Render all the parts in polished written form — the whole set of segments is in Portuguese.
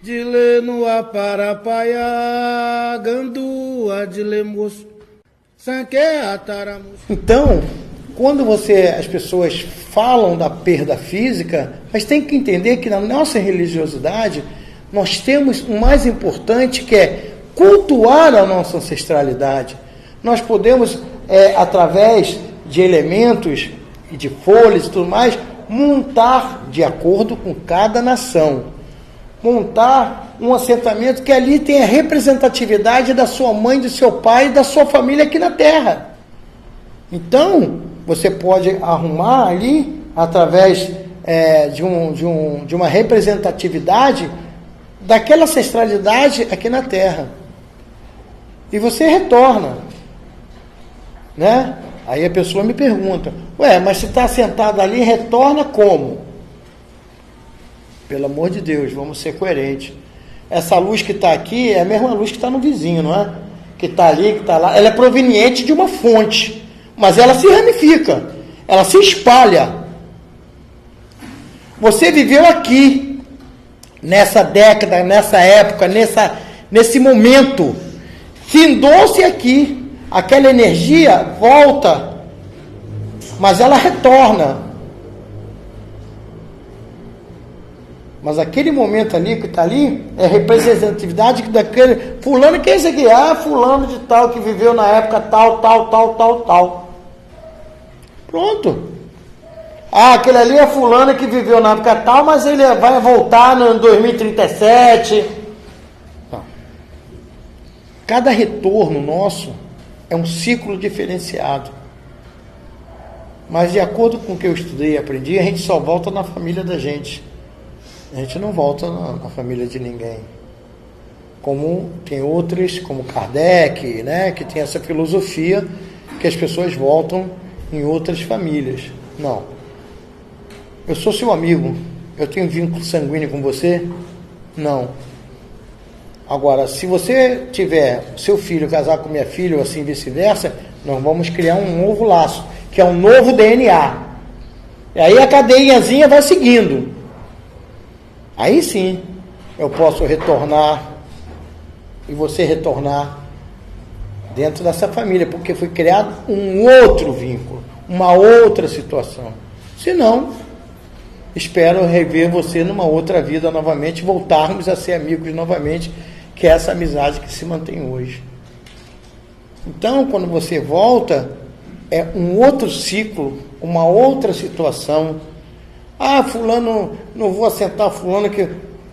Dile no aparapaya, gandua dile moço, sanque ataramus. Então, quando as pessoas falam da perda física, mas tem que entender que na nossa religiosidade nós temos o mais importante, que é cultuar a nossa ancestralidade. Nós podemos, através de elementos e de folhas e tudo mais, montar de acordo com cada nação. Montar um assentamento que ali tenha representatividade da sua mãe, do seu pai e da sua família aqui na Terra. Então, você pode arrumar ali, através de uma representatividade daquela ancestralidade aqui na Terra. E você retorna, né? Aí a pessoa me pergunta, mas se está sentado ali, retorna como? Pelo amor de Deus, vamos ser coerentes. Essa luz que está aqui é a mesma luz que está no vizinho, não é? Que está ali, que está lá. Ela é proveniente de uma fonte, mas ela se ramifica, ela se espalha. Você viveu aqui, nessa década, nessa época, nesse momento, findou-se aqui, aquela energia volta, mas ela retorna. Mas aquele momento ali que está ali é representatividade daquele fulano. Que é esse aqui? Fulano de tal que viveu na época tal. Pronto. Aquele ali é fulano que viveu na época tal, mas ele vai voltar no 2037. Não. Cada retorno nosso é um ciclo diferenciado. Mas de acordo com o que eu estudei e aprendi, a gente só volta na família da gente. A gente não volta na família de ninguém. Como tem outros, como Kardec, né, que tem essa filosofia que as pessoas voltam em outras famílias. Não. Eu sou seu amigo. Eu tenho vínculo sanguíneo com você? Não. Agora, se você tiver seu filho casar com minha filha ou assim vice-versa, nós vamos criar um novo laço, que é um novo DNA. E aí a cadeiazinha vai seguindo. Aí sim, eu posso retornar e você retornar dentro dessa família, porque foi criado um outro vínculo, uma outra situação. Se não, espero rever você numa outra vida novamente, voltarmos a ser amigos novamente, que é essa amizade que se mantém hoje. Então, quando você volta, é um outro ciclo, uma outra situação. Fulano, não vou assentar fulano que...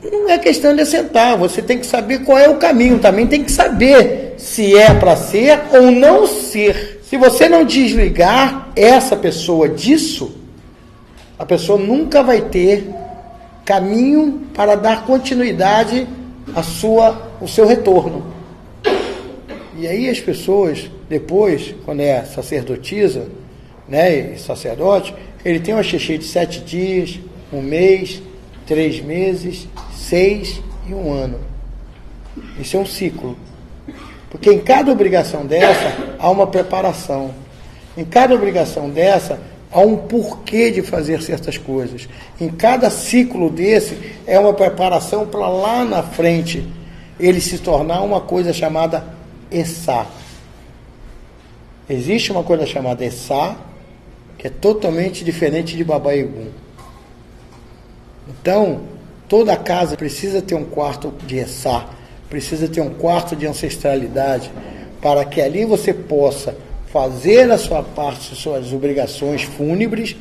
Não é questão de assentar, você tem que saber qual é o caminho, também tem que saber se é para ser ou não ser. Se você não desligar essa pessoa disso, a pessoa nunca vai ter caminho para dar continuidade ao seu retorno. E aí as pessoas, depois, quando é sacerdotisa, né, e sacerdote, ele tem uma xixi de 7 dias, 1 mês, 3 meses, 6 e 1 ano. Isso é um ciclo. Porque em cada obrigação dessa, há uma preparação. Em cada obrigação dessa, há um porquê de fazer certas coisas. Em cada ciclo desse, é uma preparação para lá na frente, ele se tornar uma coisa chamada Essá. Existe uma coisa chamada Essá, que é totalmente diferente de Baba Yaga. Então, toda casa precisa ter um quarto de Essá, precisa ter um quarto de ancestralidade, para que ali você possa fazer a sua parte, suas obrigações fúnebres,